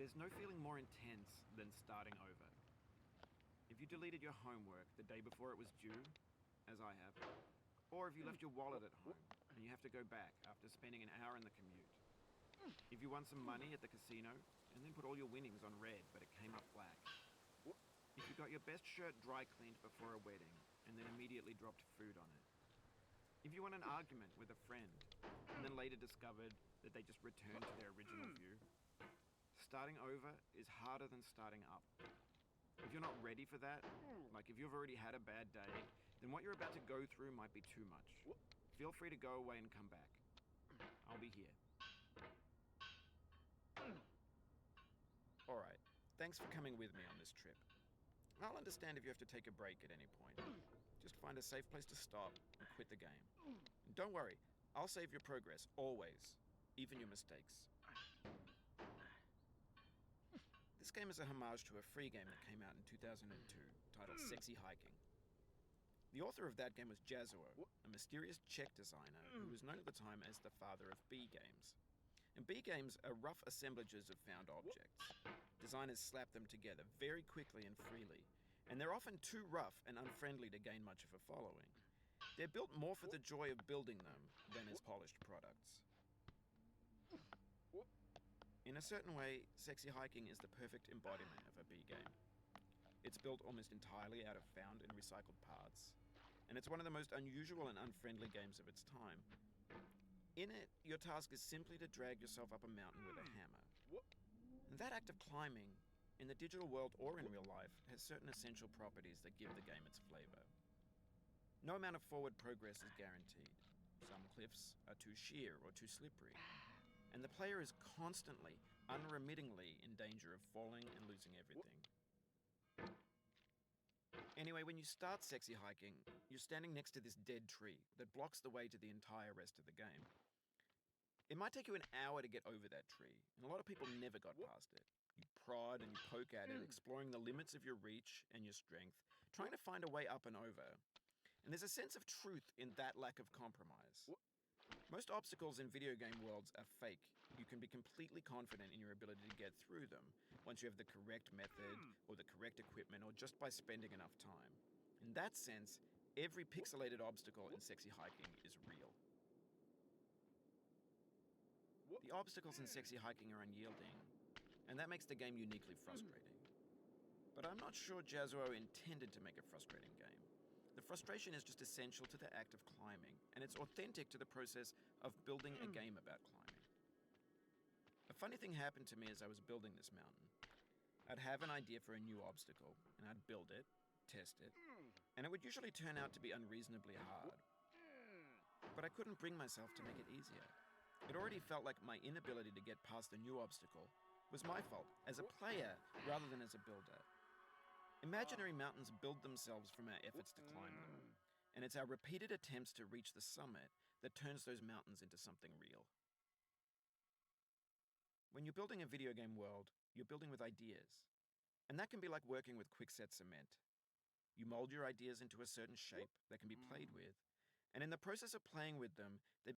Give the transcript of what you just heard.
There's no feeling more intense than starting over. If you deleted your homework the day before it was due, as I have, or if you left your wallet at home and you have to go back after spending an hour in the commute. If you won some money at the casino and then put all your winnings on red but it came up black. If you got your best shirt dry cleaned before a wedding and then immediately dropped food on it. If you won an argument with a friend and then later discovered that they just returned to their original view. Starting over is harder than starting up. If you're not ready for that, like if you've already had a bad day, then what you're about to go through might be too much. Feel free to go away and come back. I'll be here. Alright, thanks for coming with me on this trip. I'll understand if you have to take a break at any point. Just find a safe place to stop and quit the game. And don't worry, I'll save your progress, always. Even your mistakes. This game is a homage to a free game that came out in 2002, titled Sexy Hiking. The author of that game was Jazuo, a mysterious Czech designer who was known at the time as the father of B games. And B games are rough assemblages of found objects. Designers slap them together very quickly and freely, and they're often too rough and unfriendly to gain much of a following. They're built more for the joy of building them than as polished products. In a certain way, Sexy Hiking is the perfect embodiment of a B game. It's built almost entirely out of found and recycled parts, and it's one of the most unusual and unfriendly games of its time. In it, your task is simply to drag yourself up a mountain with a hammer. And that act of climbing, in the digital world or in real life, has certain essential properties that give the game its flavor. No amount of forward progress is guaranteed. Some cliffs are too sheer or too slippery. And the player is constantly, unremittingly in danger of falling and losing everything. Anyway, when you start Sexy Hiking, you're standing next to this dead tree that blocks the way to the entire rest of the game. It might take you an hour to get over that tree, and a lot of people never got past it. You prod and you poke at it, exploring the limits of your reach and your strength, trying to find a way up and over. And there's a sense of truth in that lack of compromise. Most obstacles in video game worlds are fake. You can be completely confident in your ability to get through them once you have the correct method or the correct equipment or just by spending enough time. In that sense, every pixelated obstacle in Sexy Hiking is real. The obstacles in Sexy Hiking are unyielding, and that makes the game uniquely frustrating. But I'm not sure Jazuo intended to make a frustrating game. The frustration is just essential to the act of climbing, and it's authentic to the process of building a game about climbing. A funny thing happened to me as I was building this mountain. I'd have an idea for a new obstacle, and I'd build it, test it, and it would usually turn out to be unreasonably hard. But I couldn't bring myself to make it easier. It already felt like my inability to get past the new obstacle was my fault, as a player rather than as a builder. Imaginary mountains build themselves from our efforts to climb them, and it's our repeated attempts to reach the summit that turns those mountains into something real. When you're building a video game world, you're building with ideas, and that can be like working with quickset cement. You mold your ideas into a certain shape that can be played with, and in the process of playing with them, they